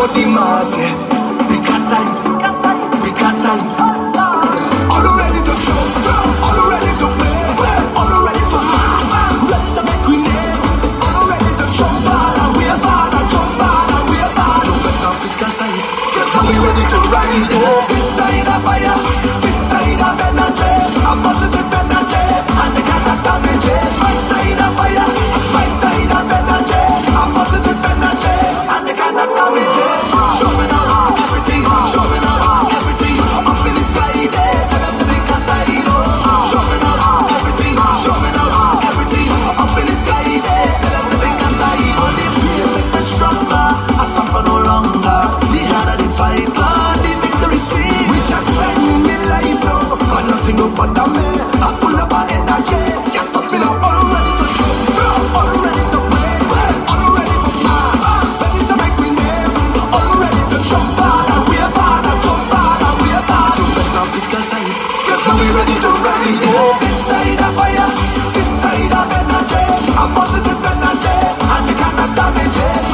for the mass, yeah. Because I all ready to jump, all ready to play, all ready for mass, ready to make we name, all ready to jump out and we are bad, jump out and we are bad. Because we ready to ride, this side of fire, this side of energy, a positive energy, and they cannot damage it. My side of fire, my side of energy, a positive energy, and they cannot damage it. Showing out everything, showing out everything, up in the sky there, tell them to think aside. Showing out everything, showing out everything, up in the sky there, tell them to think aside. Only feel make me stronger, I suffer no longer, the harder the fight, Lord, the victory sweet. We just send me life now, but nothing will bother me. I pull up my energy, can't stop me now. All ready to jump, all ready to play, all ready for fun, ready to make me name, all ready to jump out and we are bad, jump out and we are bad. Because we ready to ride, this side of fire, this side of energy, a positive energy, and we cannot damage it.